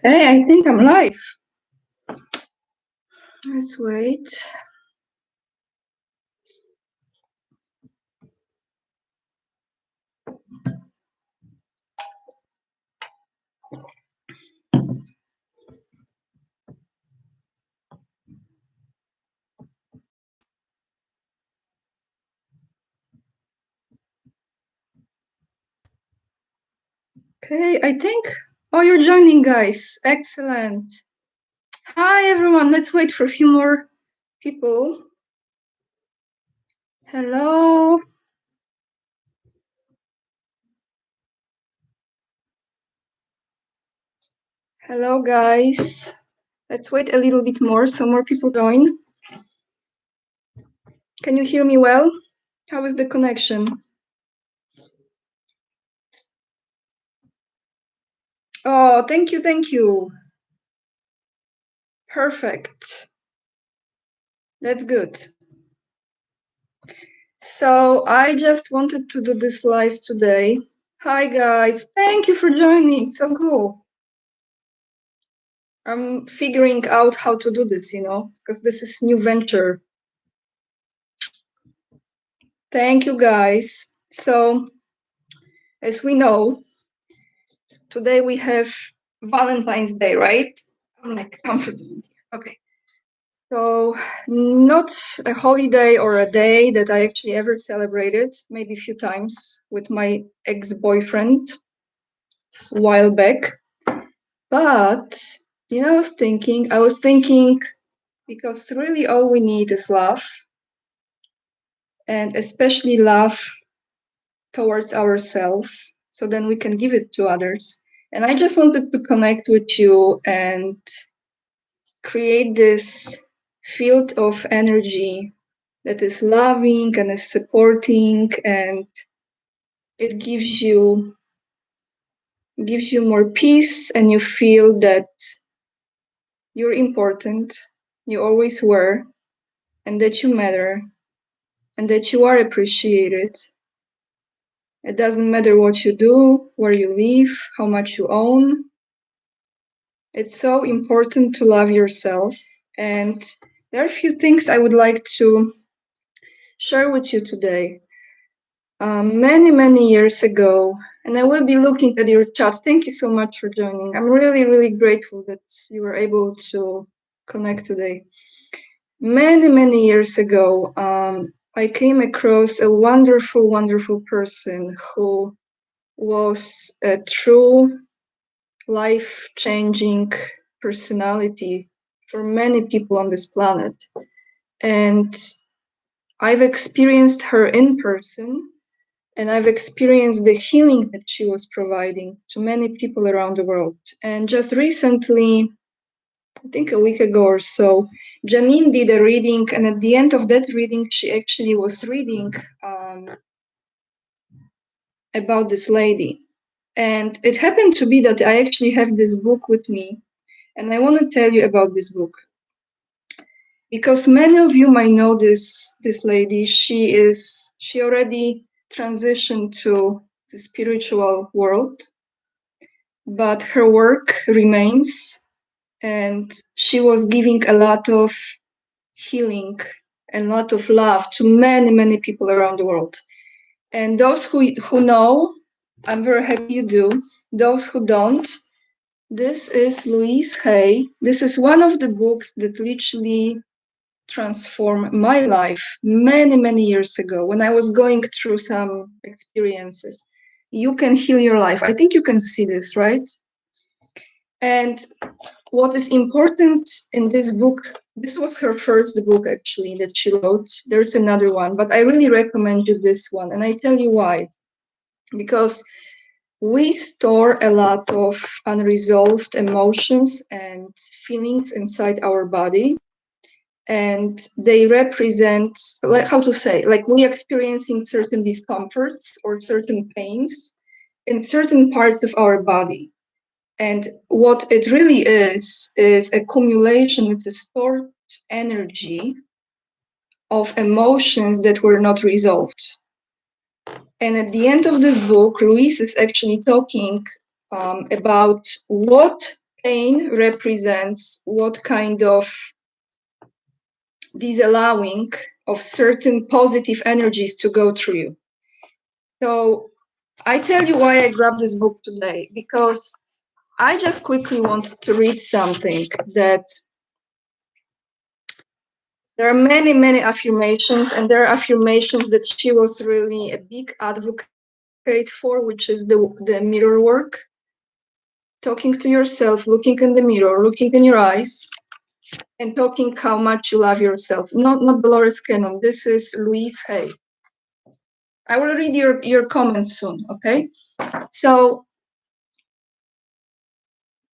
Hey, I think I'm live. Let's wait. Okay, I think. Oh, you're joining, guys. Excellent. Hi, everyone. Let's wait for a few more people. Hello. Hello, guys. Let's wait a little bit more so more people join. Can you hear me well? How is the connection? Oh, thank you, thank you. Perfect. That's good. So I just wanted to do this live today. Hi, guys. Thank you for joining. So cool. I'm figuring out how to do this, because this is new venture. Thank you, guys. So, as we know, today we have Valentine's Day, right? I'm like comfortable. Okay. So, not a holiday or a day that I actually ever celebrated, maybe a few times with my ex-boyfriend a while back. But, I was thinking, because really all we need is love, and especially love towards ourselves, so then we can give it to others. And I just wanted to connect with you and create this field of energy that is loving and is supporting, and it gives you more peace, and you feel that you're important, you always were, and that you matter, and that you are appreciated. It doesn't matter what you do, where you live, how much you own. It's so important to love yourself. And there are a few things I would like to share with you today. Many, many years ago, and I will be looking at your chats. Thank you so much for joining. I'm really, really grateful that you were able to connect today. Many, many years ago, I came across a wonderful, wonderful person who was a true life-changing personality for many people on this planet. And I've experienced her in person, and I've experienced the healing that she was providing to many people around the world. And just recently, I think a week ago or so, Janine did a reading, and at the end of that reading, she actually was reading about this lady. And it happened to be that I actually have this book with me, and I want to tell you about this book. Because many of you might know this lady. She already transitioned to the spiritual world, but her work remains, and she was giving a lot of healing and a lot of love to many, many people around the world. And those who know, I'm very happy you do. Those who don't, this is Louise Hay. This is one of the books that literally transformed my life many, many years ago when I was going through some experiences. You can heal your life. I think you can see this, right? And what is important in this book, this was her first book actually that she wrote. There's another one, but I really recommend you this one. And I tell you why. Because we store a lot of unresolved emotions and feelings inside our body, and they represent, like, how to say, like, we experiencing certain discomforts or certain pains in certain parts of our body. And what it really is accumulation. It's a stored energy of emotions that were not resolved. And at the end of this book, Louise is actually talking about what pain represents, what kind of disallowing of certain positive energies to go through you. So I tell you why I grabbed this book today, because I just quickly wanted to read something that there are many, many affirmations, and there are affirmations that she was really a big advocate for, which is the mirror work. Talking to yourself, looking in the mirror, looking in your eyes, and talking how much you love yourself. Not Dolores Cannon. This is Louise Hay. I will read your comments soon, okay? So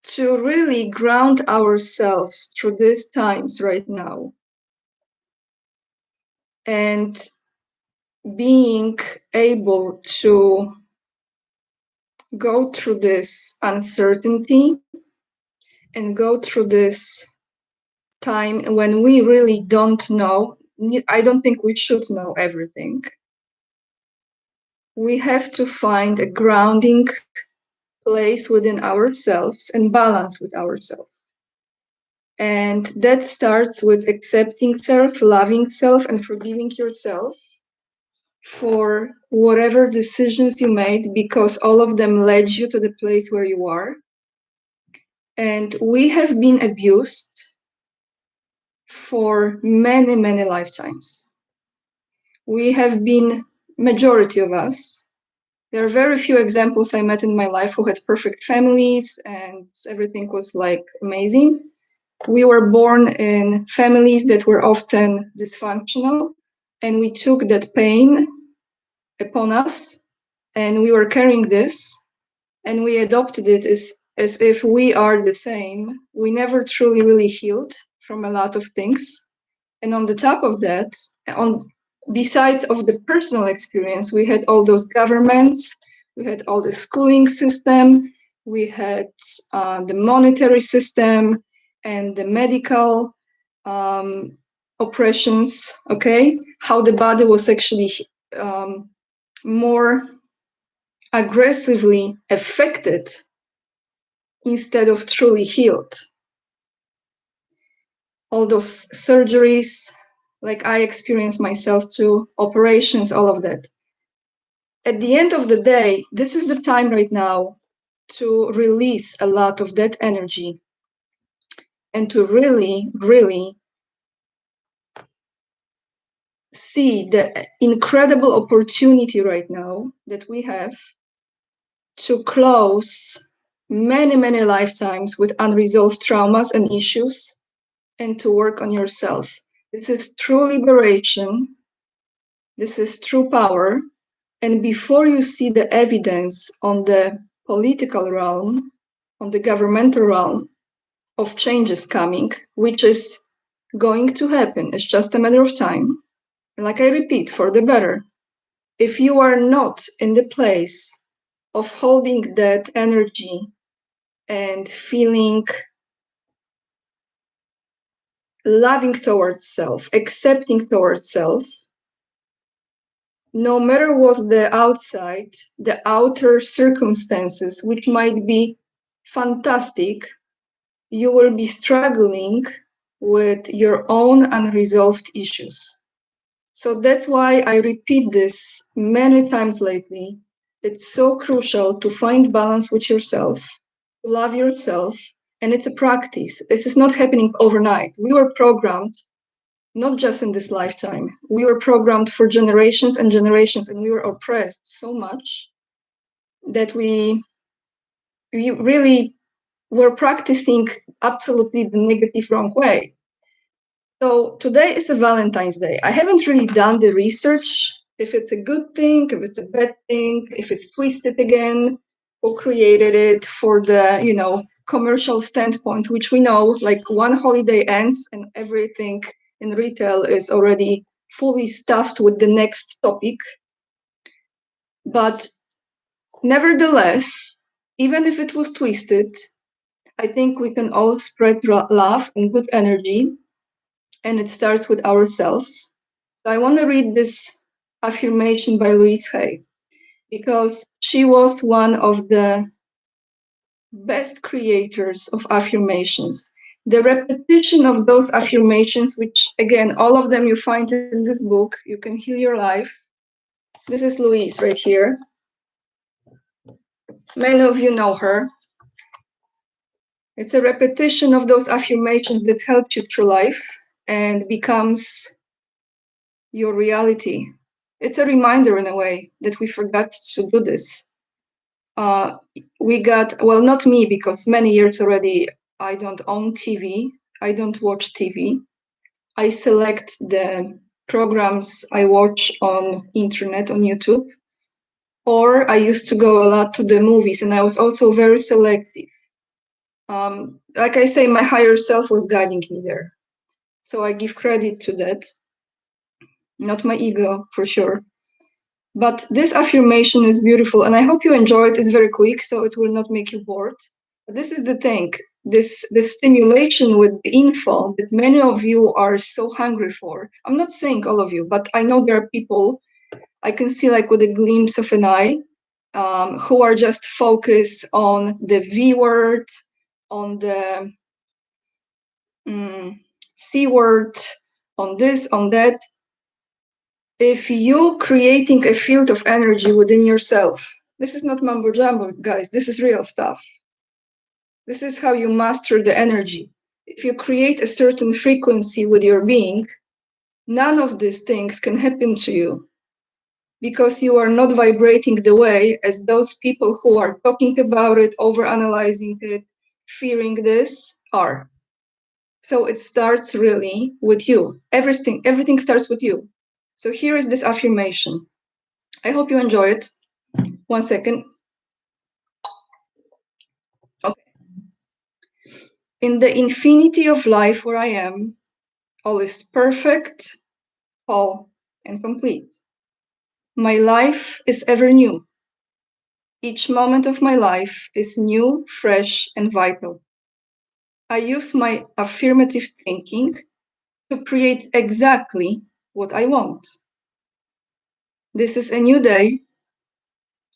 to really ground ourselves through these times right now, and being able to go through this uncertainty and go through this time when we really don't know. I don't think we should know everything. We have to find a grounding place within ourselves and balance with ourselves. And that starts with accepting self, loving self, and forgiving yourself for whatever decisions you made, because all of them led you to the place where you are. And we have been abused for many, many lifetimes. We have been, majority of us, there are very few examples I met in my life who had perfect families and everything was like amazing. We were born in families that were often dysfunctional, and we took that pain upon us, and we were carrying this, and we adopted it as if we are the same. We never truly really healed from a lot of things. And on the top of that, besides of the personal experience, we had all those governments, we had all the schooling system, we had the monetary system and the medical oppressions, okay? How the body was actually more aggressively affected instead of truly healed. All those surgeries, like I experienced myself too, operations, all of that. At the end of the day, this is the time right now to release a lot of that energy and to really, really see the incredible opportunity right now that we have to close many, many lifetimes with unresolved traumas and issues, and to work on yourself. This is true liberation. This is true power. And before you see the evidence on the political realm, on the governmental realm of changes coming, which is going to happen, it's just a matter of time. And like I repeat, for the better. If you are not in the place of holding that energy and feeling loving towards self, accepting towards self, no matter what's the outside, the outer circumstances, which might be fantastic, you will be struggling with your own unresolved issues. So that's why I repeat this many times lately. It's so crucial to find balance with yourself, to love yourself, and it's a practice. This is not happening overnight. We were programmed, not just in this lifetime. We were programmed for generations and generations, and we were oppressed so much that we really were practicing absolutely the negative wrong way. So today is a Valentine's Day. I haven't really done the research if it's a good thing, if it's a bad thing, if it's twisted again, who created it for the, commercial standpoint, which we know, like one holiday ends and everything in retail is already fully stuffed with the next topic. But nevertheless, even if it was twisted, I think we can all spread love and good energy, and it starts with ourselves. So I want to read this affirmation by Louise Hay, because she was one of the best creators of affirmations. The repetition of those affirmations, which again, all of them you find in this book, You Can Heal Your Life. This is Louise right here. Many of you know her. It's a repetition of those affirmations that helped you through life and becomes your reality. It's a reminder in a way that we forgot to do this. We got, well, not me, because many years already I don't own TV. I don't watch TV. I select the programs I watch on internet, on YouTube. Or I used to go a lot to the movies, and I was also very selective. Like I say, my higher self was guiding me there. So I give credit to that. Not my ego, for sure. But this affirmation is beautiful, and I hope you enjoy it. It's very quick, so it will not make you bored. But this is the thing, this stimulation with the info that many of you are so hungry for. I'm not saying all of you, but I know there are people I can see, like with a glimpse of an eye, who are just focused on the V word, on the C word, on this, on that. If you creating a field of energy within yourself, this is not mumbo jumbo, guys, this is real stuff. This is how you master the energy. If you create a certain frequency with your being, none of these things can happen to you because you are not vibrating the way as those people who are talking about it, overanalyzing it, fearing this are. So it starts really with you. Everything starts with you. So here is this affirmation. I hope you enjoy it. 1 second. Okay. In the infinity of life where I am, all is perfect, whole, and complete. My life is ever new. Each moment of my life is new, fresh, and vital. I use my affirmative thinking to create exactly what I want. This is a new day.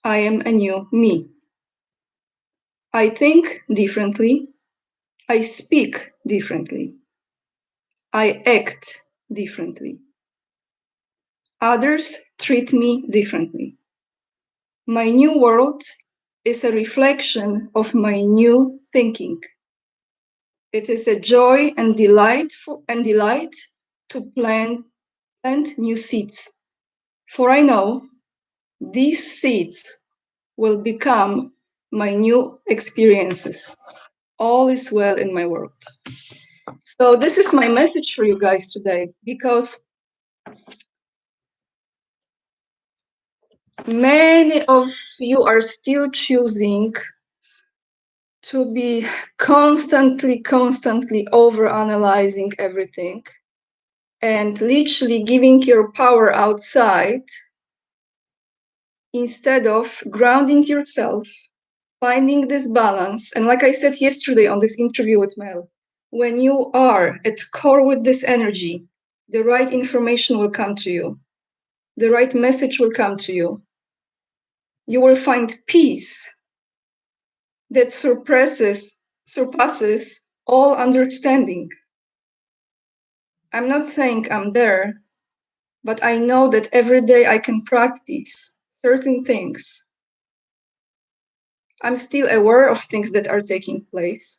I am a new me. I think differently. I speak differently. I act differently. Others treat me differently. My new world is a reflection of my new thinking. It is a joy and delight to plant new seeds. For I know these seeds will become my new experiences. All is well in my world. So this is my message for you guys today, because many of you are still choosing to be constantly overanalyzing everything and literally giving your power outside instead of grounding yourself, finding this balance. And like I said yesterday on this interview with Mel, when you are at core with this energy, the right information will come to you. The right message will come to you. You will find peace that surpasses all understanding. I'm not saying I'm there, but I know that every day I can practice certain things. I'm still aware of things that are taking place,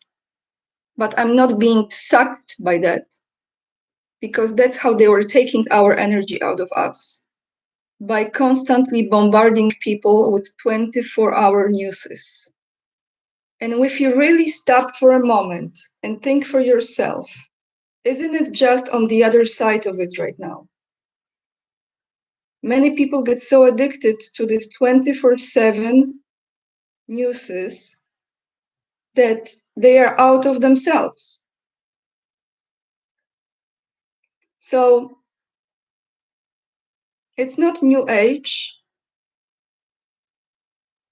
but I'm not being sucked by that, because that's how they were taking our energy out of us, by constantly bombarding people with 24-hour newses. And if you really stop for a moment and think for yourself, isn't it just on the other side of it right now? Many people get so addicted to this 24/7 newses that they are out of themselves. So it's not new age.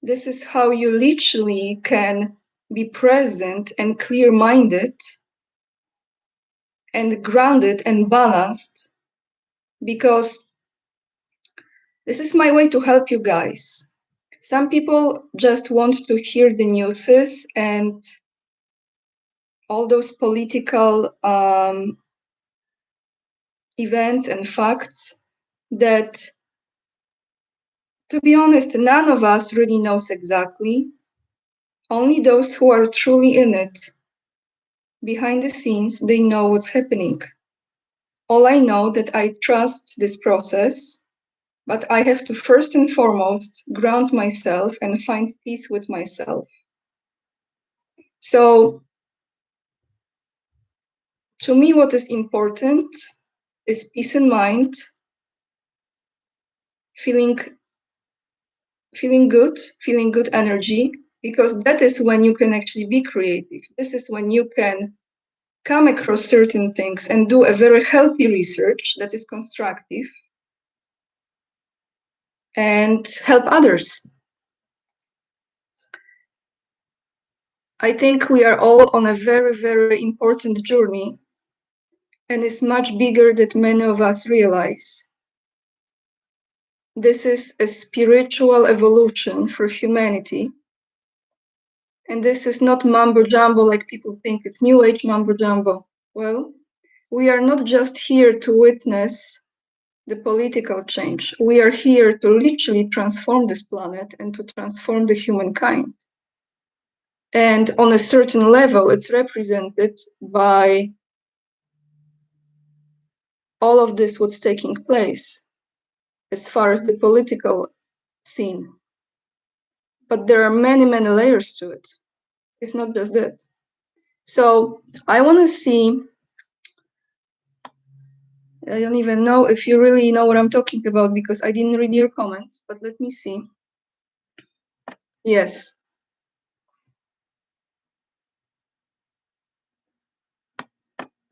This is how you literally can be present and clear-minded and grounded and balanced, because this is my way to help you guys Some people just want to hear the newses and all those political events and facts that, to be honest, none of us really knows exactly. Only those who are truly in it, behind the scenes, they know what's happening. All I know that I trust this process, but I have to first and foremost ground myself and find peace with myself. So, to me, what is important is peace in mind, feeling good energy, because that is when you can actually be creative. This is when you can come across certain things and do a very healthy research that is constructive and help others. I think we are all on a very, very important journey, and it's much bigger than many of us realize. This is a spiritual evolution for humanity. And this is not mumbo jumbo like people think it's New Age mumbo jumbo. Well, we are not just here to witness the political change. We are here to literally transform this planet and to transform the humankind. And on a certain level, it's represented by all of this, what's taking place as far as the political scene. But there are many, many layers to it. It's not just that. So I want to see, I don't even know if you really know what I'm talking about because I didn't read your comments, but let me see. Yes.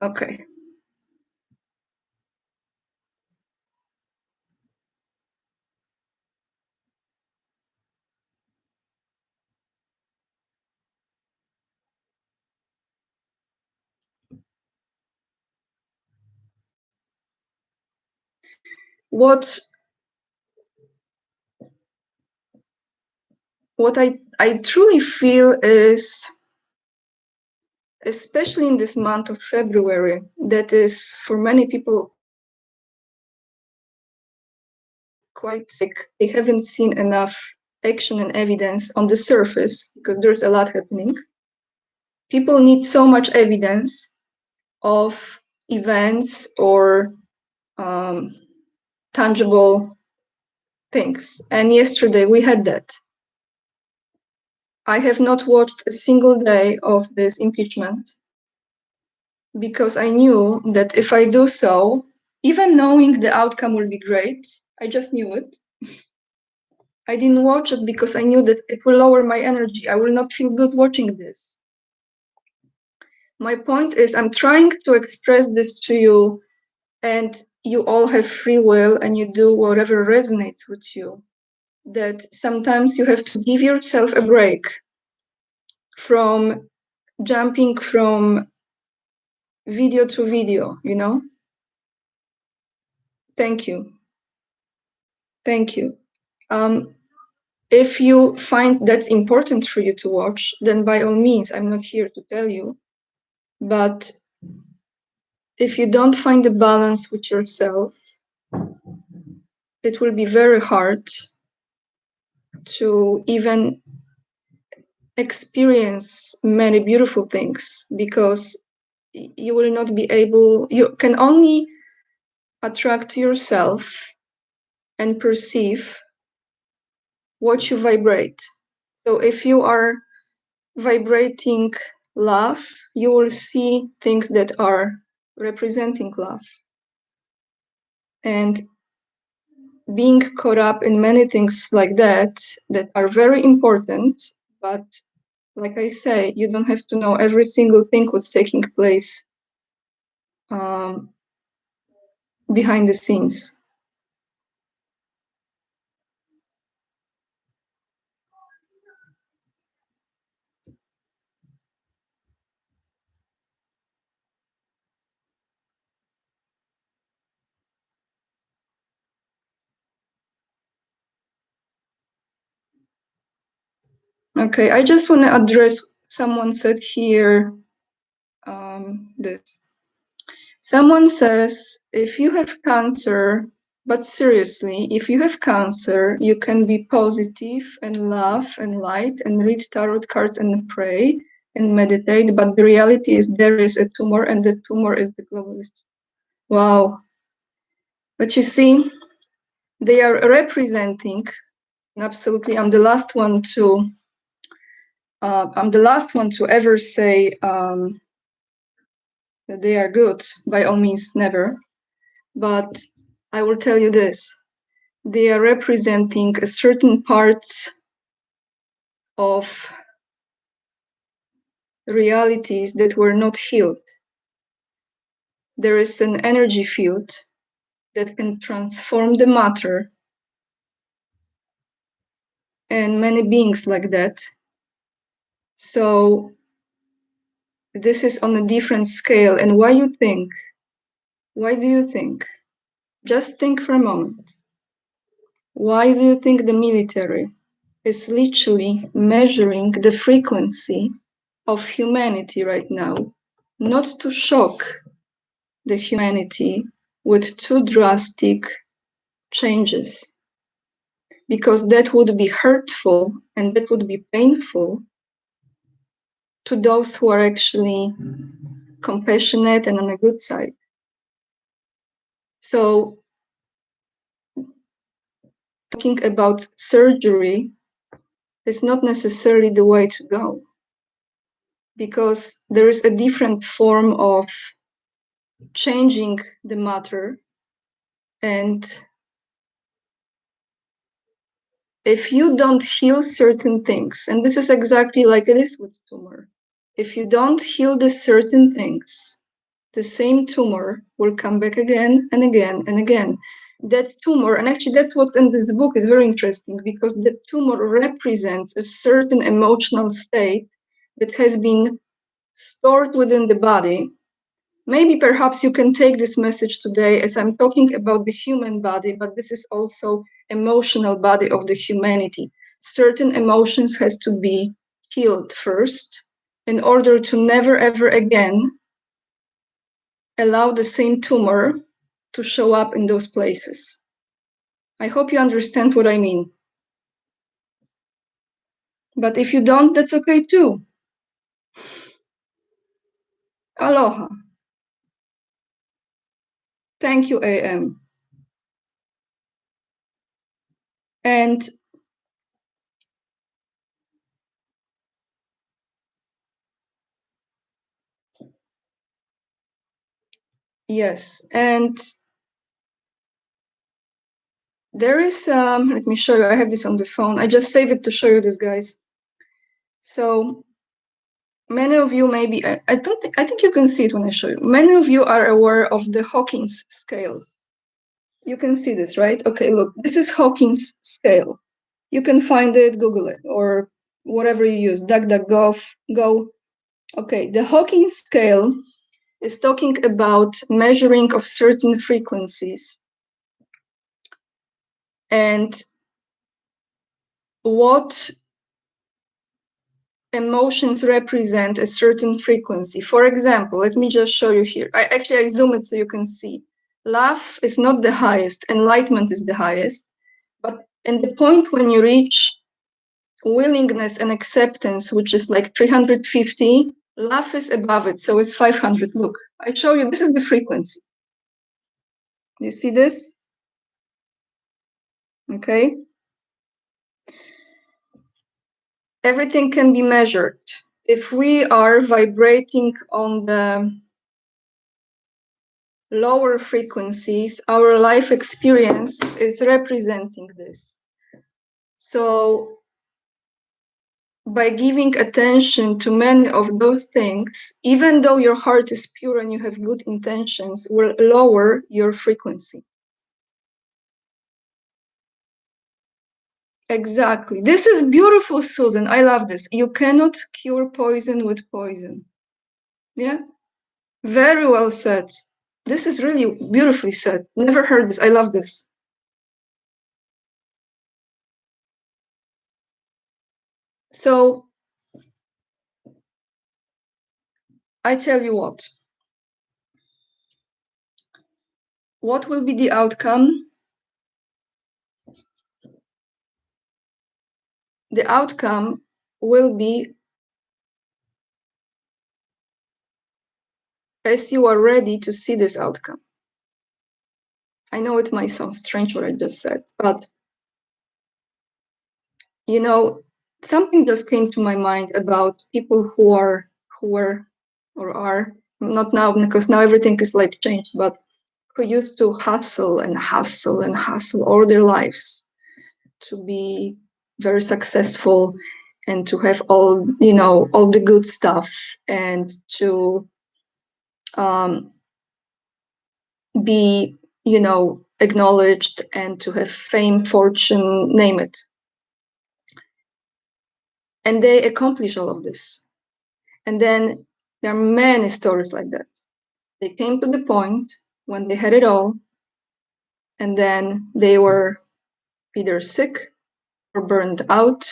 Okay. What I truly feel is, especially in this month of February, that is for many people quite sick. They haven't seen enough action and evidence on the surface because there's a lot happening. People need so much evidence of events or tangible things. And yesterday we had that. I have not watched a single day of this impeachment because I knew that if I do so, even knowing the outcome will be great, I just knew it. I didn't watch it because I knew that it will lower my energy. I will not feel good watching this. My point is, I'm trying to express this to you, and you all have free will and you do whatever resonates with you. That sometimes you have to give yourself a break from jumping from video to video, you know? Thank you. Thank you. If you find that's important for you to watch, then by all means, I'm not here to tell you. But if you don't find the balance with yourself, it will be very hard to even experience many beautiful things because you will not be able, you can only attract to yourself and perceive what you vibrate. So if you are vibrating love, you will see things that are representing love. And being caught up in many things like that are very important, but like I say, you don't have to know every single thing what's taking place behind the scenes. Okay, I just want to address, someone said here, this. Someone says, if you have cancer, but seriously, if you have cancer, you can be positive and laugh and light and read tarot cards and pray and meditate, but the reality is there is a tumor and the tumor is the globalist. Wow. But you see, they are representing, and absolutely, I'm the last one to ever say that they are good. By all means, never. But I will tell you this: they are representing a certain parts of realities that were not healed. There is an energy field that can transform the matter, and many beings like that. So this is on a different scale. And why do you think? Just think for a moment. Why do you think the military is literally measuring the frequency of humanity right now, not to shock the humanity with too drastic changes, because that would be hurtful and that would be painful to those who are actually compassionate and on a good side. So talking about surgery is not necessarily the way to go, because there is a different form of changing the matter. And if you don't heal certain things, and this is exactly like it is with tumor, if you don't heal the certain things, the same tumor will come back again and again and again. That tumor, and actually that's what's in this book, is very interesting, because the tumor represents a certain emotional state that has been stored within the body. Maybe perhaps you can take this message today as I'm talking about the human body, but this is also emotional body of the humanity. Certain emotions has to be healed first in order to never ever again allow the same tumor to show up in those places. I hope you understand what I mean. But if you don't, that's okay too. Aloha. Thank you, AM. And yes, and there is, let me show you, I have this on the phone. I just saved it to show you this, guys. So many of you maybe, I think you can see it when I show you. Many of you are aware of the Hawkins scale. You can see this, right? Okay, look, this is Hawkins scale. You can find it, Google it, or whatever you use, DuckDuckGo, go. Okay, the Hawkins scale is talking about measuring of certain frequencies and what emotions represent a certain frequency. For example, let me just show you here. I zoom it so you can see. Love is not the highest, enlightenment is the highest. But in the point when you reach willingness and acceptance, which is like 350, love is above it, so it's 500. Look, I show you, this is the frequency. You see this? Okay. Everything can be measured. If we are vibrating on the lower frequencies, our life experience is representing this. So by giving attention to many of those things, even though your heart is pure and you have good intentions, will lower your frequency. Exactly. This is beautiful, Susan. I love this. You cannot cure poison with poison. Yeah. Very well said. This is really beautifully said. Never heard this. I love this. So I tell you what will be the outcome? The outcome will be as you are ready to see this outcome. I know it might sound strange what I just said, but you know, something just came to my mind about people who were or are not now, because now everything is like changed, but who used to hustle and hustle and hustle all their lives to be very successful and to have all, you know, all the good stuff and to be, you know, acknowledged and to have fame, fortune, name it. And they accomplish all of this. And then there are many stories like that. They came to the point when they had it all, and then they were either sick or burned out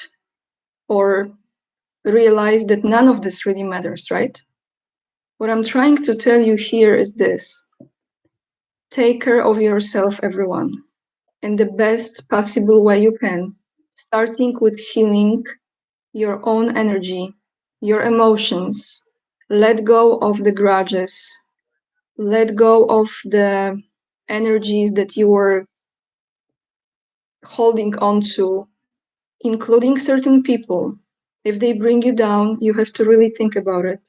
or realized that none of this really matters, right? What I'm trying to tell you here is this: take care of yourself, everyone, in the best possible way you can, starting with healing your own energy, your emotions. Let go of the grudges, let go of the energies that you were holding on to, including certain people. If they bring you down, you have to really think about it.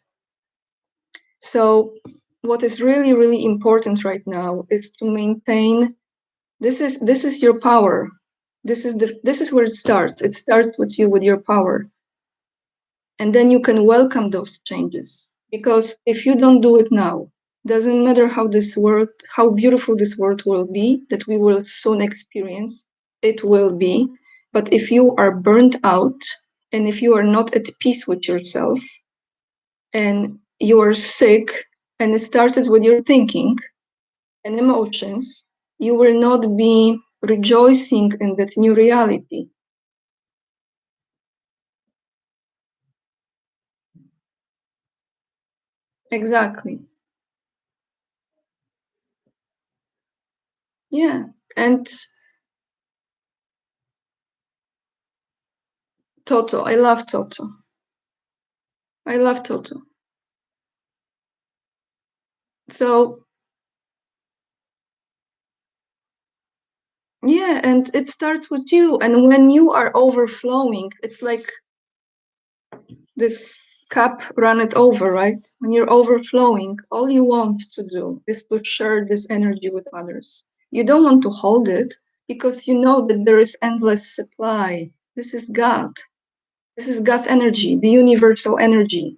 So what is really, really important right now is to maintain, this is your power. This is where it starts. It starts with you, with your power. And then you can welcome those changes. Because if you don't do it now, doesn't matter how beautiful this world will be, that we will soon experience, it will be. But if you are burnt out and if you are not at peace with yourself and you are sick and it started with your thinking and emotions, you will not be rejoicing in that new reality. Exactly. Yeah. And Toto, I love Toto. I love Toto. So yeah, and it starts with you. And when you are overflowing, it's like this cup run it over, right? When you're overflowing, all you want to do is to share this energy with others. You don't want to hold it because you know that there is endless supply. This is God. This is God's energy, the universal energy,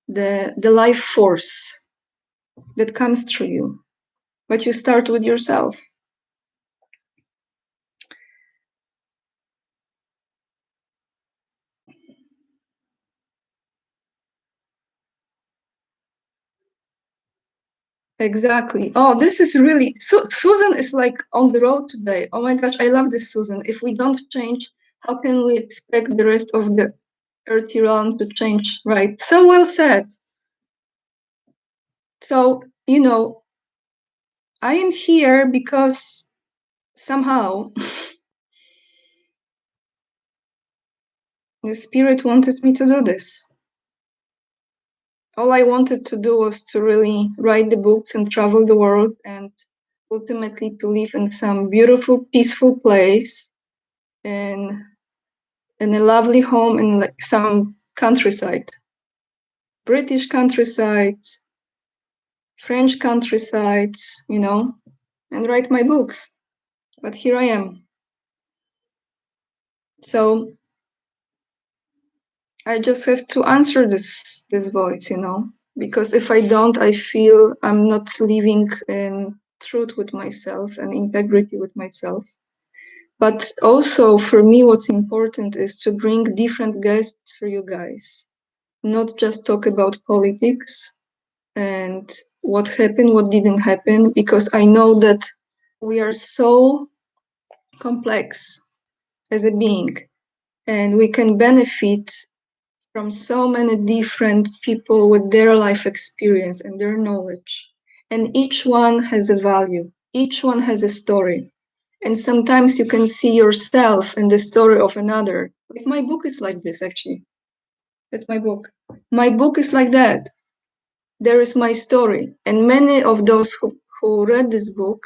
the life force that comes through you. But you start with yourself. Exactly. Oh, this is really Susan is like on the road today. Oh my gosh, I love this Susan. If we don't change, how can we expect the rest of the earthy realm to change? Right. So well said. So, you know, I am here because somehow the spirit wanted me to do this. All I wanted to do was to really write the books and travel the world and ultimately to live in some beautiful, peaceful place in a lovely home in like some countryside, British countryside, French countryside, you know, and write my books. But here I am. So I just have to answer this voice, you know, because if I don't, I feel I'm not living in truth with myself and integrity with myself. But also for me, what's important is to bring different guests for you guys, not just talk about politics and what happened, what didn't happen, because I know that we are so complex as a being and we can benefit from so many different people with their life experience and their knowledge. And each one has a value, each one has a story. And sometimes you can see yourself in the story of another. Like my book is like this, actually. That's my book. My book is like that. There is my story. And many of those who read this book,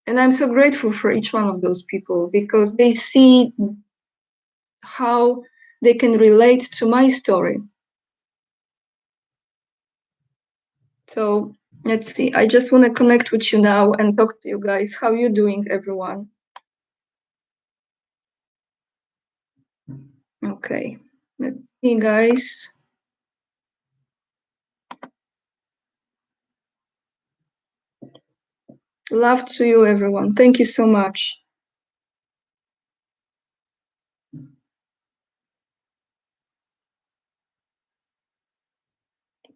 and I'm so grateful for each one of those people because they see how they can relate to my story. So let's see. I just want to connect with you now and talk to you guys. How you doing, everyone? Okay. Let's see, guys. Love to you, everyone. Thank you so much.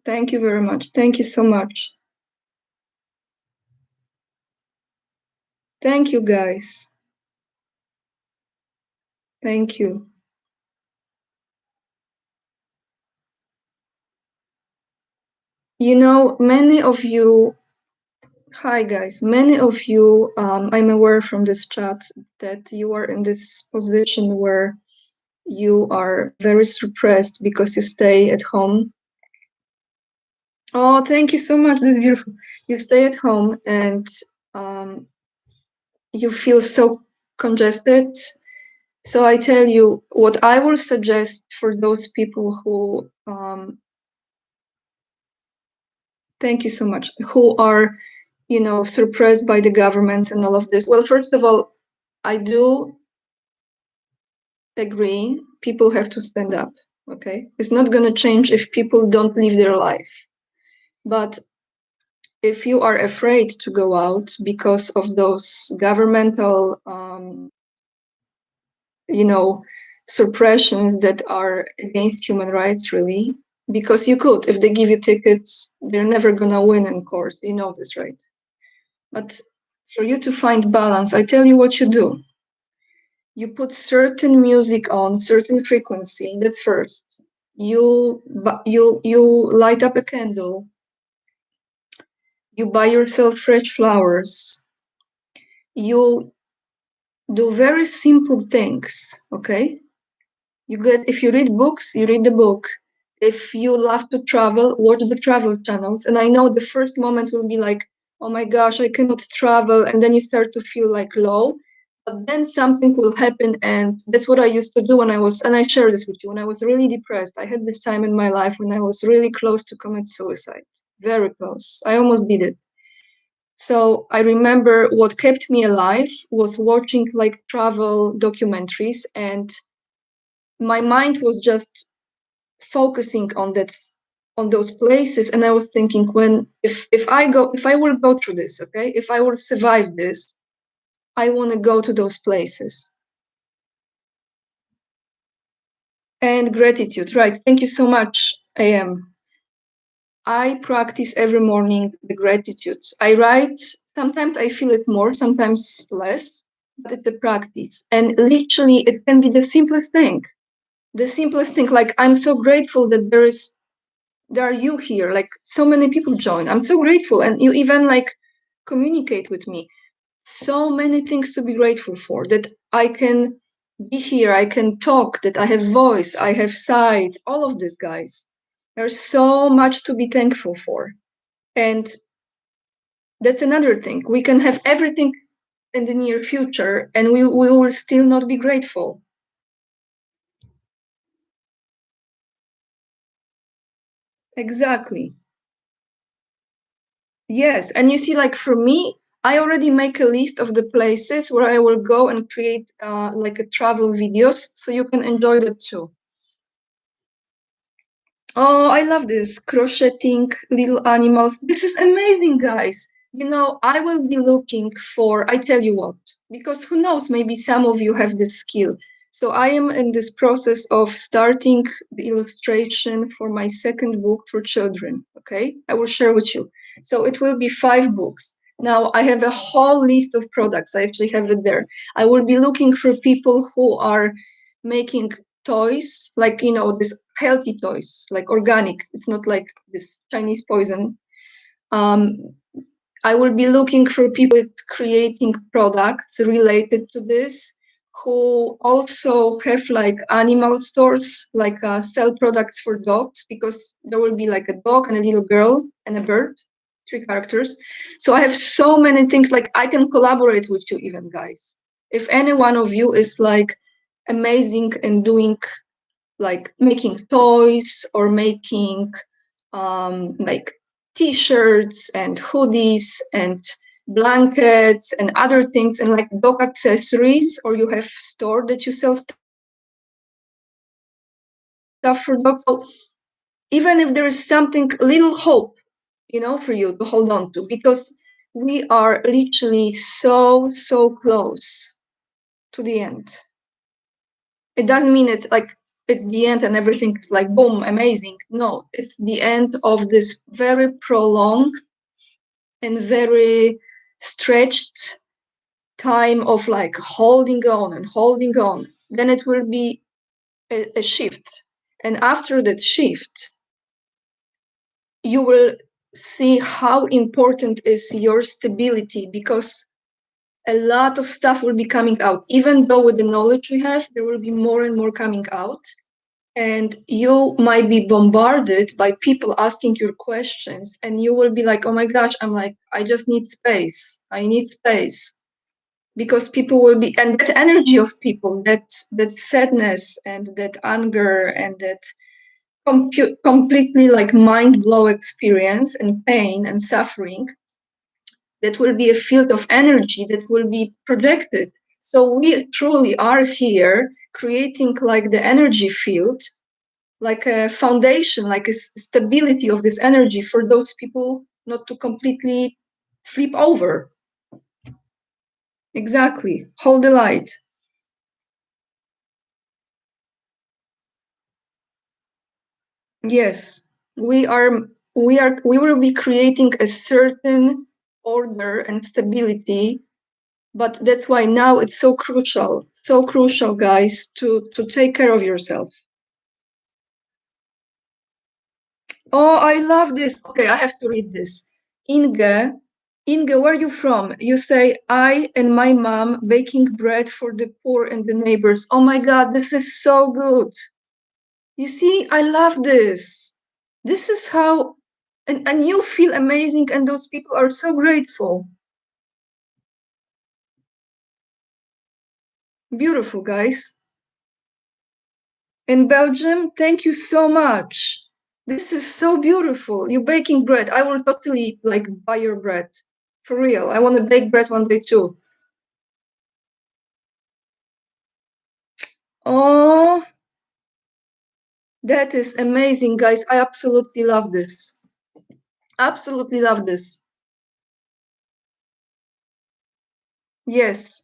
Thank you very much. Thank you so much. Thank you, guys. Thank you. You know, many of you, hi guys, many of you, I'm aware from this chat that you are in this position where you are very suppressed because you stay at home. Oh, thank you so much. This is beautiful. You stay at home and you feel so congested. So I tell you what I will suggest for those people who, thank you so much, who are, you know, suppressed by the government and all of this. Well, first of all, I do agree people have to stand up. Okay, it's not going to change if people don't live their life. But if you are afraid to go out because of those governmental, you know, suppressions that are against human rights, really, because you could, if they give you tickets, they're never going to win in court. You know this, right? But for you to find balance, I tell you what you do. You put certain music on certain frequency. That's first. You light up a candle. You buy yourself fresh flowers. You do very simple things. Okay. You get, if you read books, you read the book. If you love to travel, watch the travel channels. And I know the first moment will be like, oh my gosh, I cannot travel. And then you start to feel like low. But then something will happen. And that's what I used to do when I was, and I share this with you, when I was really depressed. I had this time in my life when I was really close to commit suicide. Very close. I almost did it. So I remember what kept me alive was watching like travel documentaries, and my mind was just focusing on that, on those places. And I was thinking, when if I will go through this, okay, if I will survive this, I want to go to those places. And gratitude, right? Thank you so much, AM. I practice every morning the gratitude. I write, sometimes I feel it more, sometimes less, but it's a practice. And literally it can be the simplest thing. The simplest thing, like I'm so grateful that there are you here, like so many people join. I'm so grateful, and you even like communicate with me. So many things to be grateful for, that I can be here, I can talk, that I have voice, I have sight, all of this, guys. There's so much to be thankful for. And that's another thing. We can have everything in the near future and we will still not be grateful. Exactly. Yes, and you see, like for me, I already make a list of the places where I will go and create like a travel videos, so you can enjoy that too. Oh, I love this crocheting little animals. This is amazing, guys. You know, I will be looking for, I tell you what, because who knows, maybe some of you have this skill. So I am in this process of starting the illustration for my second book for children. Okay, I will share with you. So it will be 5 books. Now I have a whole list of products. I actually have it there. I will be looking for people who are making toys, like, this healthy toys, like organic. It's not like this Chinese poison. Um, I will be looking for people creating products related to this, who also have like animal stores, like sell products for dogs, because there will be like a dog and a little girl and a bird, 3 characters. So I have so many things, like I can collaborate with you even, guys. If any one of you is like amazing and doing like making toys or making like t-shirts and hoodies and blankets and other things and like dog accessories, or you have store that you sell stuff for dogs. So even if there is something, little hope, for you to hold on to, because we are literally so close to the end. It doesn't mean it's like it's the end and everything is like boom, amazing. No, it's the end of this very prolonged and very stretched time of like holding on and holding on. Then it will be a shift. And after that shift, you will see how important is your stability, because a lot of stuff will be coming out. Even though with the knowledge we have, there will be more and more coming out. And you might be bombarded by people asking your questions, and you will be like, oh my gosh, I just need space. I need space. Because people will be, and that energy of people, that sadness and that anger and that completely like mind blow experience and pain and suffering, that will be a field of energy that will be projected. So we truly are here creating like the energy field, like a foundation, like a stability of this energy for those people not to completely flip over. Exactly. Hold the light. Yes, we will be creating a certain order and stability, but that's why now it's so crucial, guys, to take care of yourself. Oh, I love this. Okay, I have to read this. Inge, Inge, where are you from? You say, I and my mom baking bread for the poor and the neighbors. Oh my God, this is so good. You see, I love this. This is how, and you feel amazing, and those people are so grateful. Beautiful, guys. In Belgium, thank you so much. This is so beautiful. You baking bread. I will totally like buy your bread. For real. I want to bake bread one day too. Oh, that is amazing, guys. I absolutely love this. Absolutely love this. Yes,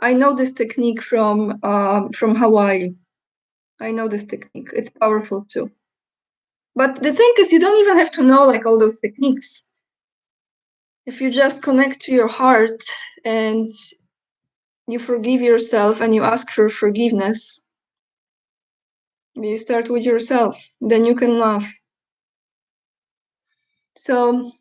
I know this technique from Hawaii. I know this technique. It's powerful too. But the thing is, you don't even have to know like all those techniques. If you just connect to your heart and you forgive yourself and you ask for forgiveness, you start with yourself, then you can laugh. So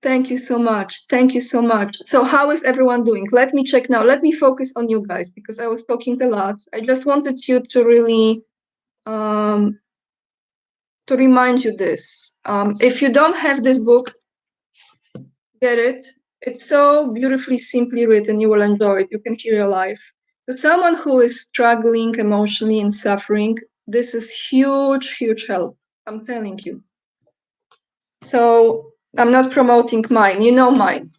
thank you so much. Thank you so much. So how is everyone doing? Let me check now. Let me focus on you guys, because I was talking a lot. I just wanted you to really um, to remind you this. If you don't have this book, get it. It's so beautifully, simply written. You will enjoy it. You can hear your life. So someone who is struggling emotionally and suffering, this is huge help. I'm telling you. So I'm not promoting mine. You know mine.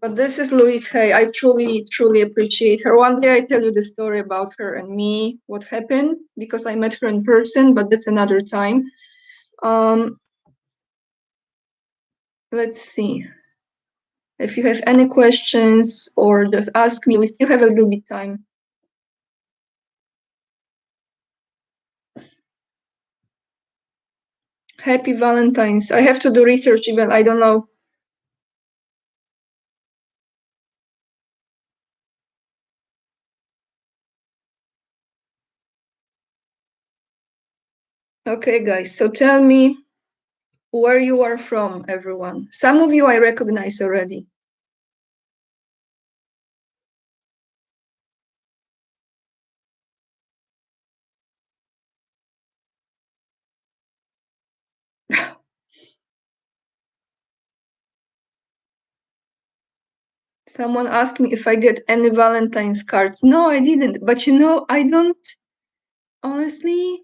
But this is Louise Hay. I truly appreciate her. One day I tell you the story about her and me, what happened, because I met her in person, but that's another time. Um, let's see. If you have any questions or just ask me, we still have a little bit time. Happy Valentine's. I have to do research even. I don't know. Okay, guys, so tell me where you are from, everyone. Some of you I recognize already. Someone asked me if I get any Valentine's cards. No, I didn't. But I don't, honestly,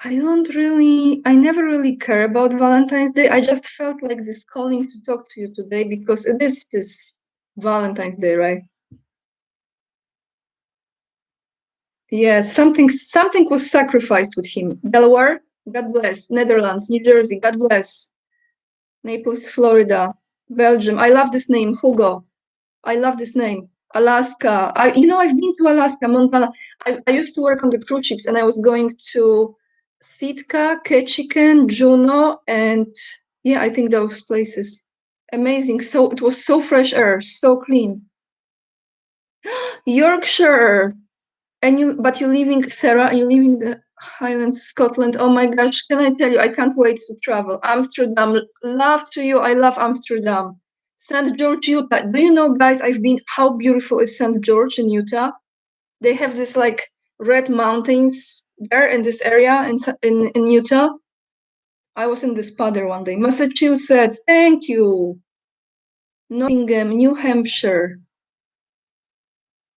I never really care about Valentine's Day. I just felt like this calling to talk to you today because it is this Valentine's Day, right? Yes, something was sacrificed with him. Delaware, God bless. Netherlands, New Jersey, God bless. Naples, Florida, Belgium. I love this name, Hugo. I love this name. Alaska. I've been to Alaska, Montana. I used to work on the cruise ships, and I was going to Sitka, Ketchikan, Juneau, and yeah, I think those places. Amazing. So it was so fresh air, so clean. Yorkshire. But you're leaving, Sarah, you're leaving the Highlands, Scotland. Oh my gosh, can I tell you, I can't wait to travel. Amsterdam, love to you. I love Amsterdam. St. George, Utah. Do you know, guys, how beautiful is St. George in Utah? They have this like red mountains there in this area in Utah. I was in this spa there one day. Massachusetts, thank you. Nottingham, New Hampshire.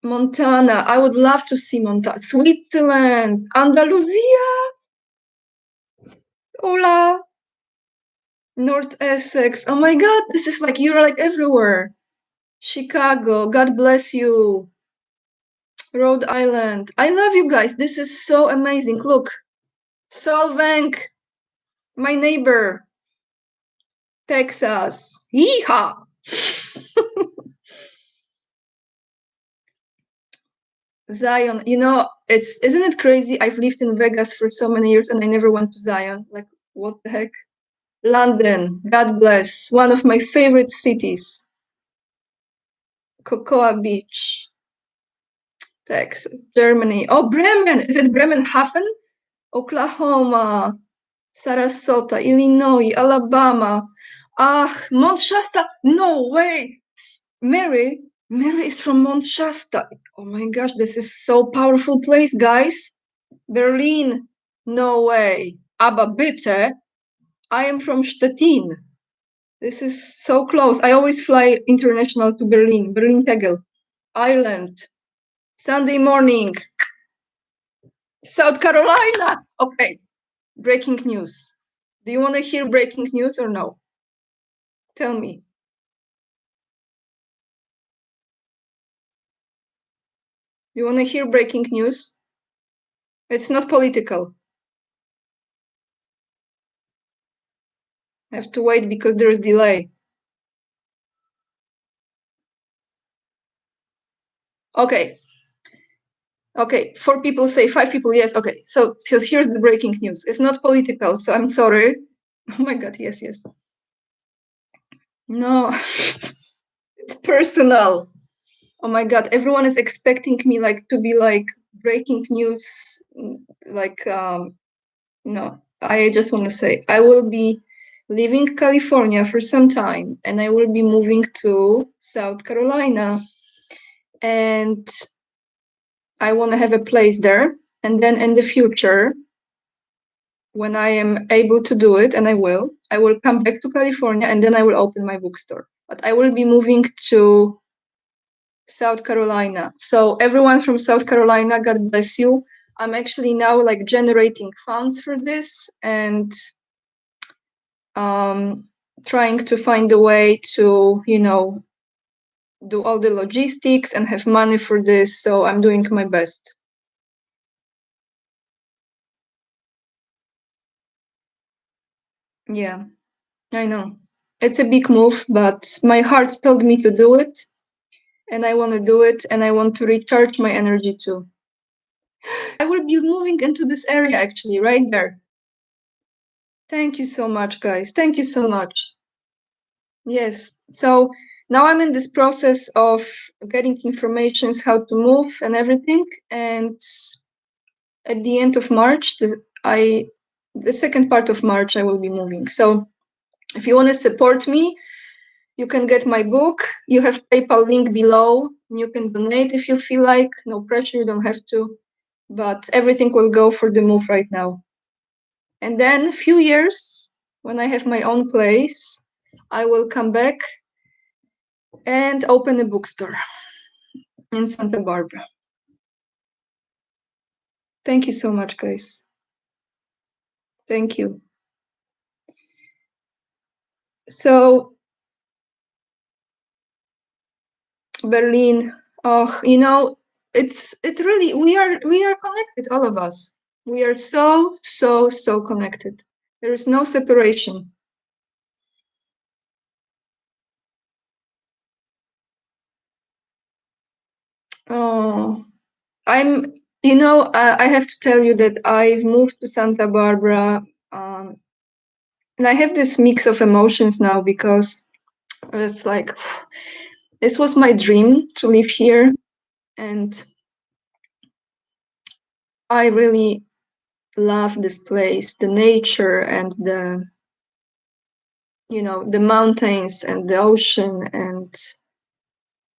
Montana. I would love to see Montana. Switzerland, Andalusia. Hola. North Essex. Oh my God, this is like you're like everywhere. Chicago. God bless you. Rhode Island. I love you guys. This is so amazing. Look, Solvank, my neighbor. Texas. Yeehaw. Zion. Isn't it crazy? I've lived in Vegas for so many years and I never went to Zion. Like, what the heck? London, God bless, one of my favorite cities. Cocoa Beach, Texas, Germany. Oh, Bremen, is it Bremenhaven? Oklahoma, Sarasota, Illinois, Alabama. Mount Shasta, no way. Mary is from Mount Shasta. Oh my gosh, this is so powerful place, guys. Berlin, no way. Aber bitte, I am from Stettin. This is so close. I always fly international to Berlin, Berlin-Tegel, Ireland. Sunday morning, South Carolina. Okay, breaking news. Do you want to hear breaking news or no? Tell me. You want to hear breaking news? It's not political. I have to wait because there is delay. Okay. Okay, 4 people say, 5 people, yes. Okay, so here's the breaking news. It's not political, so I'm sorry. Oh my God, yes. No, it's personal. Oh my God, everyone is expecting me to be like breaking news. No, I just want to say I will be leaving California for some time and I will be moving to South Carolina. And I want to have a place there. And then in the future, when I am able to do it, and I will come back to California and then I will open my bookstore. But I will be moving to South Carolina. So everyone from South Carolina, God bless you. I'm actually now generating funds for this and trying to find a way to, do all the logistics and have money for this. So I'm doing my best. Yeah, I know. It's a big move, but my heart told me to do it. And I want to do it and I want to recharge my energy too. I will be moving into this area actually, right there. Thank you so much, guys. Thank you so much. Yes. So now I'm in this process of getting informations how to move and everything. And at the end of March, I the second part of March, I will be moving. So if you want to support me, you can get my book. You have PayPal link below. You can donate if you feel like. No pressure, you don't have to. But everything will go for the move right now. And then a few years, when I have my own place, I will come back and open a bookstore in Santa Barbara. Thank you so much, guys. Thank you. So, Berlin, oh, it's really we are connected, all of us. We are so connected. There is no separation. Oh, I have to tell you that I've moved to Santa Barbara, and I have this mix of emotions now because it's like this was my dream to live here, and I really love this place, the nature and the mountains and the ocean, and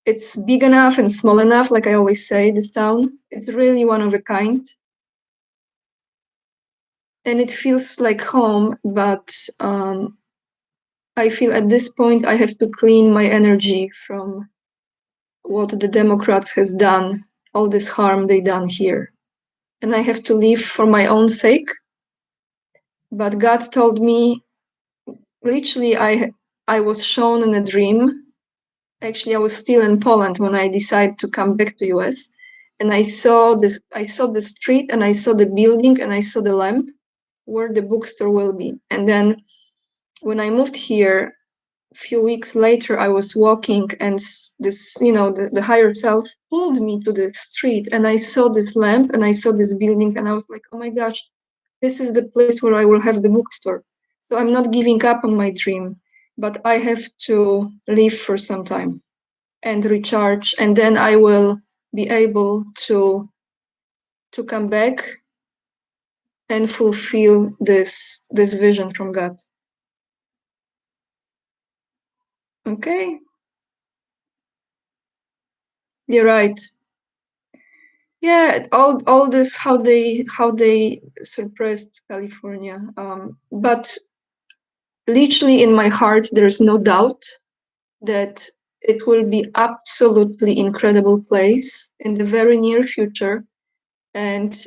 it's big enough and small enough, like I always say, this town. It's really one of a kind. And it feels like home, but I feel at this point I have to clean my energy from what the Democrats has done, all this harm they done here. And I have to leave for my own sake. But God told me, literally, I was shown in a dream. Actually, I was still in Poland when I decided to come back to US. And I saw the street, and I saw the building, and I saw the lamp where the bookstore will be. And then when I moved here, a few weeks later, I was walking, and this, the higher self pulled me to the street, and I saw this lamp, and I saw this building, and I was like, oh my gosh, this is the place where I will have the bookstore. So I'm not giving up on my dream, but I have to leave for some time and recharge, and then I will be able to come back and fulfill this vision from God. Okay, you're right. Yeah, all this how they suppressed California, but literally in my heart there's no doubt that it will be absolutely incredible place in the very near future. And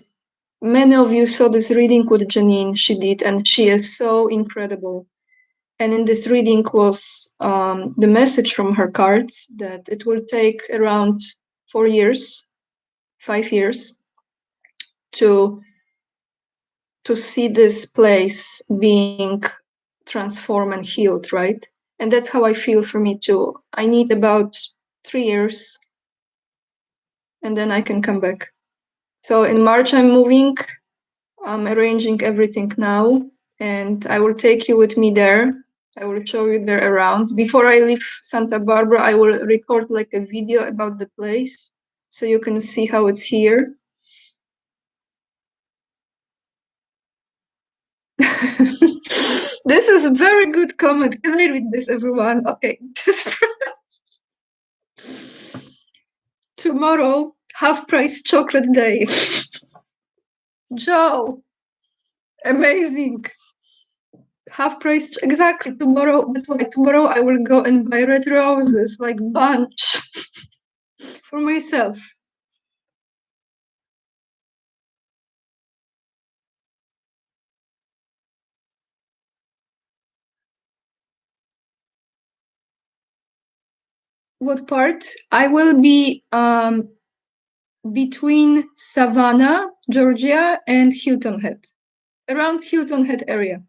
many of you saw this reading with Janine, she did, and she is so incredible. And in this reading was the message from her cards that it will take around 4 years, 5 years to see this place being transformed and healed, right? And that's how I feel for me too. I need about 3 years, and then I can come back. So in March I'm moving. I'm arranging everything now, and I will take you with me there. I will show you there around. Before I leave Santa Barbara, I will record like a video about the place so you can see how it's here. This is a very good comment. Can I read this, everyone? Okay. Tomorrow, half-price chocolate day. Joe, amazing. Half-price, exactly. Tomorrow, that's why tomorrow I will go and buy red roses, like bunch, for myself. What part? I will be between Savannah, Georgia, and Hilton Head, around Hilton Head area.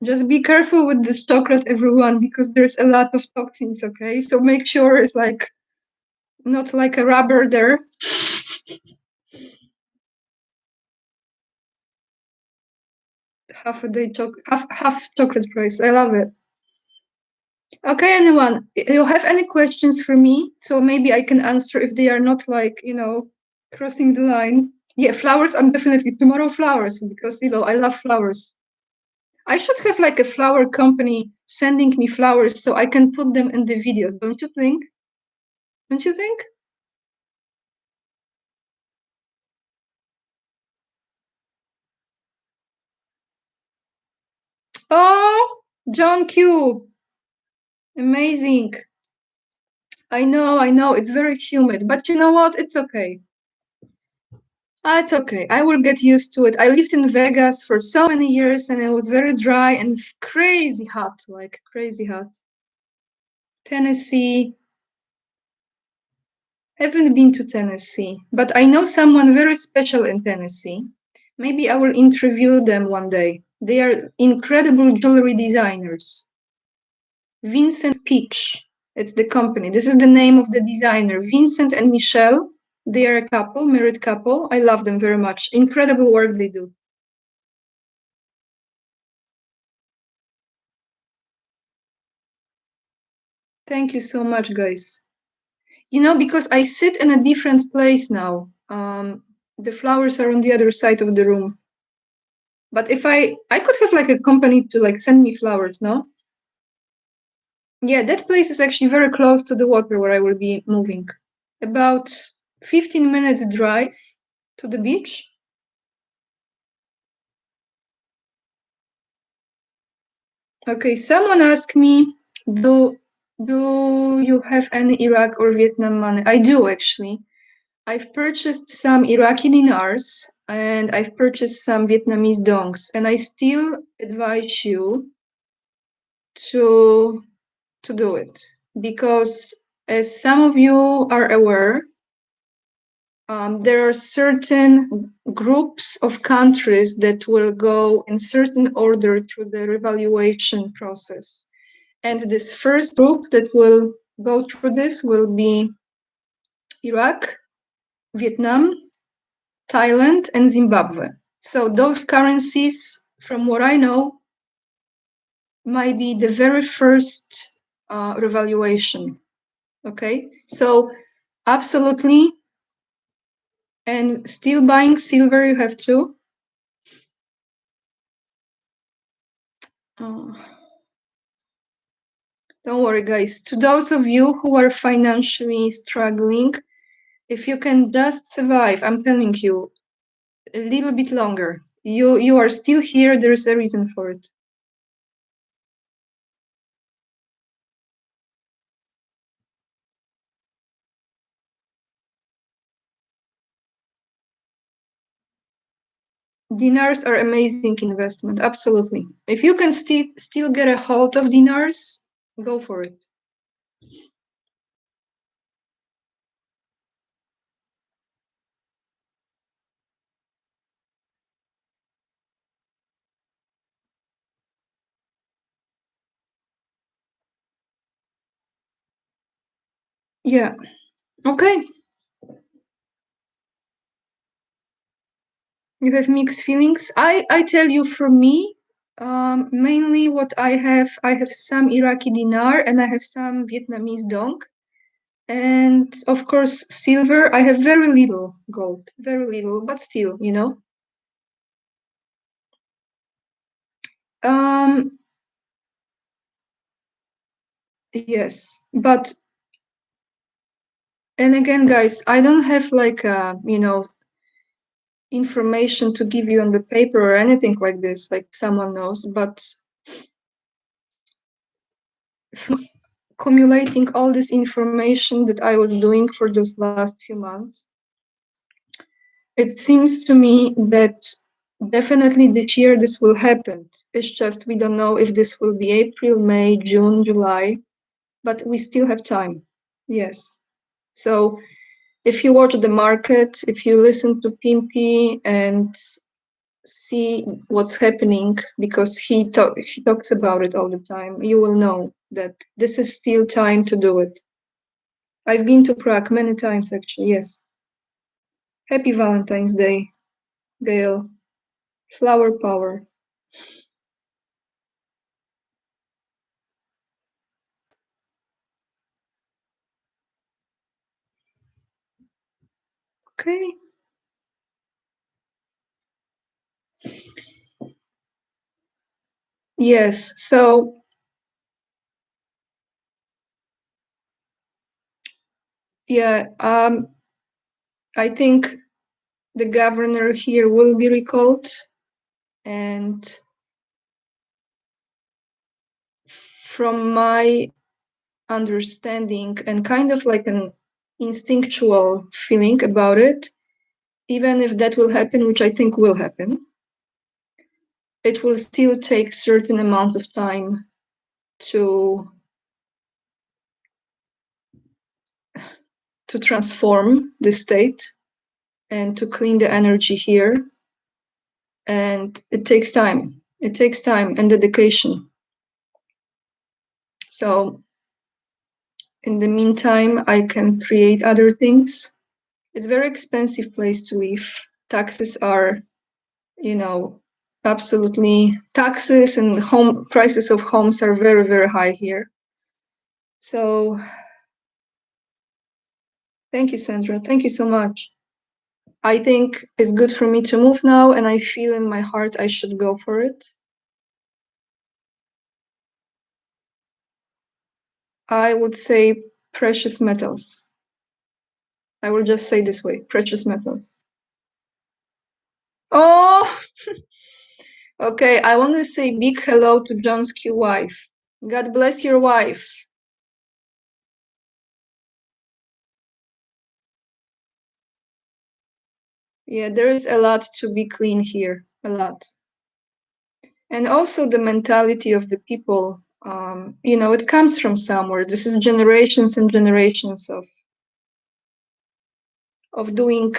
Just be careful with this chocolate, everyone, because there's a lot of toxins, okay? So make sure it's like not like a rubber there. Half a day half chocolate price. I love it. Okay, anyone, you have any questions for me? So maybe I can answer if they are not like, crossing the line. Yeah, flowers. I'm definitely tomorrow flowers because I love flowers. I should have like a flower company sending me flowers so I can put them in the videos. Don't you think? Don't you think? Oh, John Q. Amazing. I know. It's very humid, but you know what? It's okay. It's okay. I will get used to it. I lived in Vegas for so many years and it was very dry and crazy hot, like crazy hot. Tennessee. Haven't been to Tennessee, but I know someone very special in Tennessee. Maybe I will interview them one day. They are incredible jewelry designers. Vincent Peach, it's the company. This is the name of the designer. Vincent and Michelle, they are a couple, married couple. I love them very much. Incredible work they do. Thank you so much, guys. Because I sit in a different place now. The flowers are on the other side of the room. But if I could have like a company to like send me flowers, no? Yeah, that place is actually very close to the water where I will be moving. About 15 minutes drive to the beach. Okay, someone asked me, do you have any Iraq or Vietnam money? I do actually. I've purchased some Iraqi dinars and I've purchased some Vietnamese dongs, and I still advise you to do it because, as some of you are aware, there are certain groups of countries that will go in certain order through the revaluation process. And this first group that will go through this will be Iraq, Vietnam, Thailand, and Zimbabwe. So those currencies, from what I know, might be the very first revaluation. Okay, so absolutely, and still buying silver, you have to. Uh, don't worry, guys. To those of you who are financially struggling, if you can just survive, I'm telling you, a little bit longer. You are still here. There's a reason for it. Dinars are amazing investment. Absolutely. If you can still get a hold of dinars, go for it. Yeah. Okay. You have mixed feelings. I tell you, for me, mainly what I have some Iraqi dinar and I have some Vietnamese dong. And of course, silver. I have very little gold, very little, but still. Um, yes, but and again, guys, I don't have like information to give you on the paper or anything like this, like someone knows, but accumulating all this information that I was doing for those last few months, it seems to me that definitely this year this will happen. It's just we don't know if this will be April, May, June, July, but we still have time. Yes. So if you watch the market, if you listen to Pimpy and see what's happening, because he talks about it all the time, you will know that this is still time to do it. I've been to Prague many times actually. Yes. Happy Valentine's Day, Gail. Flower power. Okay. Yes. So yeah, I think the governor here will be recalled, and from my understanding and kind of like an instinctual feeling about it, even if that will happen, which I think will happen, it will still take certain amount of time to transform the state and to clean the energy here. And it takes time. It takes time and dedication. So in the meantime, I can create other things. It's a very expensive place to live. Taxes are, absolutely, taxes and home prices of homes are very, very high here. So thank you, Sandra. Thank you so much. I think it's good for me to move now, and I feel in my heart I should go for it. I would say precious metals. I will just say this way, precious metals. Oh, okay. I want to say big hello to John's Q wife. God bless your wife. Yeah, there is a lot to be clean here, a lot. And also the mentality of the people, it comes from somewhere. This is generations and generations of doing.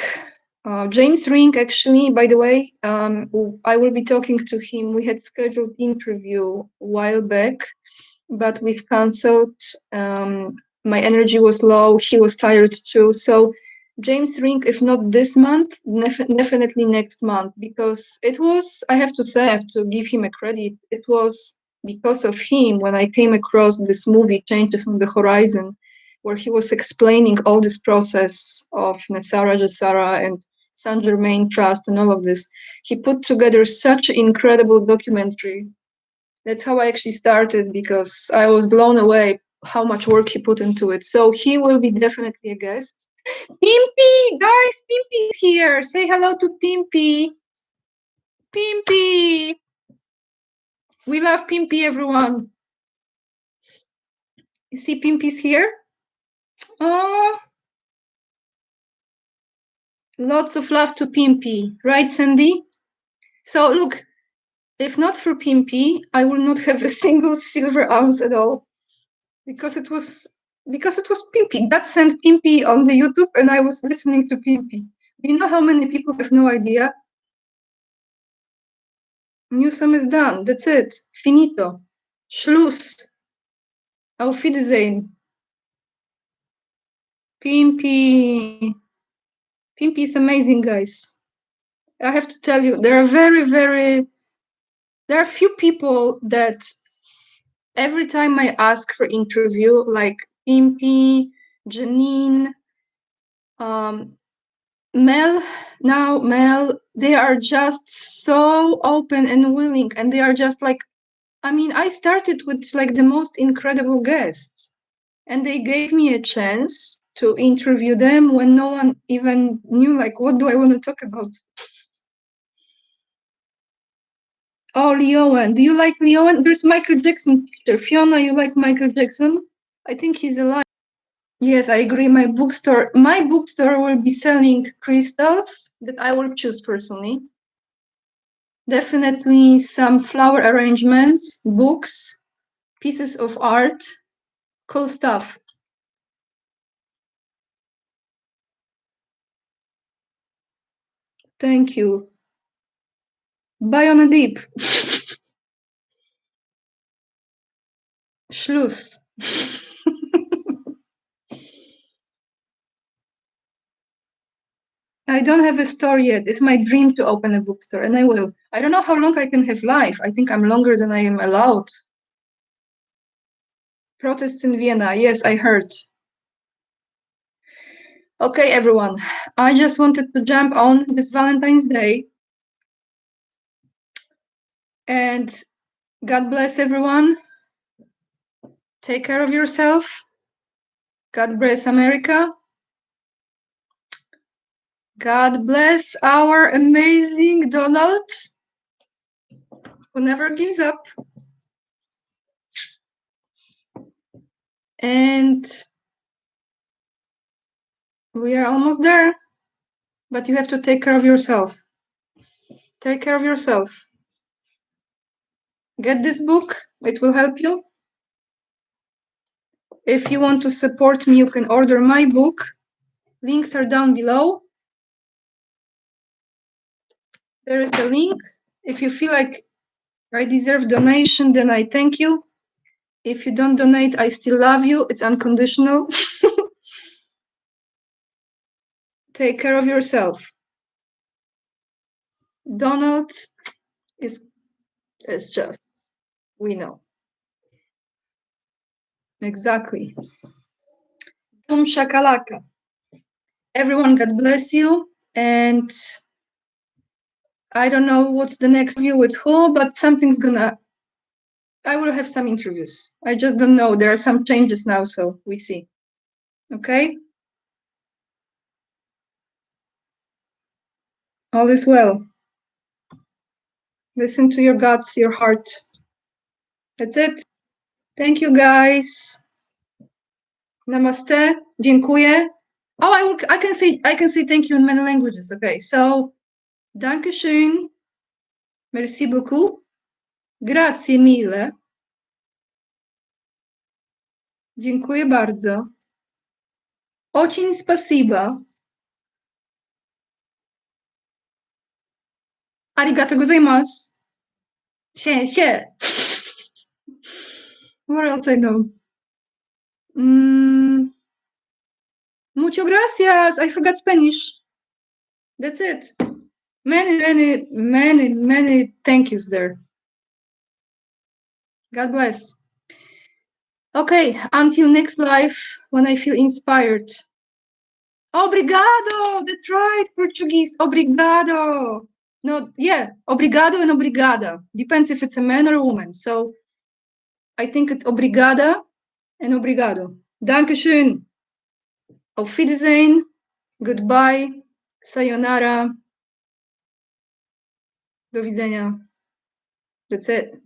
James Ring, actually, by the way, I will be talking to him. We had scheduled interview a while back, but we've cancelled. My energy was low. He was tired too. So James Ring, if not this month, definitely next month, because it was, I have to say, I have to give him a credit. It was because of him when I came across this movie, Changes on the Horizon, where he was explaining all this process of Netsara, Jatsara, and Saint Germain Trust and all of this. He put together such an incredible documentary. That's how I actually started, because I was blown away how much work he put into it. So he will be definitely a guest. Pimpy, guys, Pimpy's here. Say hello to Pimpy. Pimpy. We love Pimpy, everyone. You see Pimpy's here? Oh, lots of love to Pimpy. Right, Sandy? So look, if not for Pimpy, I will not have a single silver ounce at all. Because it was Pimpy. God sent Pimpy on the YouTube, and I was listening to Pimpy. Do you know how many people have no idea? Newsom is done. That's it. Finito. Schluss. Auf Wiedersehen. Pimpy. Pimpy is amazing, guys. I have to tell you, there are few people that every time I ask for interview, like Pimpy, Janine, Mel, they are just so open and willing, and they are just like, I started with like the most incredible guests, and they gave me a chance to interview them when no one even knew, like, what do I want to talk about? Oh, Leowen, do you like Leowen? There's Michael Jackson picture. Fiona, you like Michael Jackson? I think he's alive. Yes, I agree. My bookstore will be selling crystals that I will choose personally. Definitely some flower arrangements, books, pieces of art, cool stuff. Thank you. Bye on a dip. Schluss. I don't have a store yet. It's my dream to open a bookstore, and I will. I don't know how long I can have life. I think I'm longer than I am allowed. Protests in Vienna. Yes, I heard. Okay, everyone. I just wanted to jump on this Valentine's Day and God bless everyone. Take care of yourself. God bless America. God bless our amazing Donald, who never gives up. And we are almost there, but you have to take care of yourself. Take care of yourself. Get this book, it will help you. If you want to support me, you can order my book. Links are down below. There is a link. If you feel like I deserve donation, then I thank you. If you don't donate, I still love you. It's unconditional. Take care of yourself. Donald is just, we know. Exactly. Boom shakalaka. Everyone, God bless you. And I don't know what's the next view with who, but something's gonna, I will have some interviews. I just don't know. There are some changes now, so we see. Okay? All is well. Listen to your guts, your heart. That's it. Thank you, guys. Namaste. Dziękuję. Oh, I can say thank you in many languages. Okay, so Dankeschön. Merci beaucoup. Grazie mille. Dziękuję bardzo. Очень спасибо. Arigato gozaimasu. She. What else I know? Mucho gracias. I forgot Spanish. That's it. Many thank yous there. God bless. Okay, until next life when I feel inspired. Obrigado. That's right, Portuguese. Obrigado. No, yeah, obrigado and obrigada. Depends if it's a man or a woman. So I think it's obrigada and obrigado. Dankeschön. Auf Wiedersehen. Goodbye. Sayonara. Do widzenia. That's it.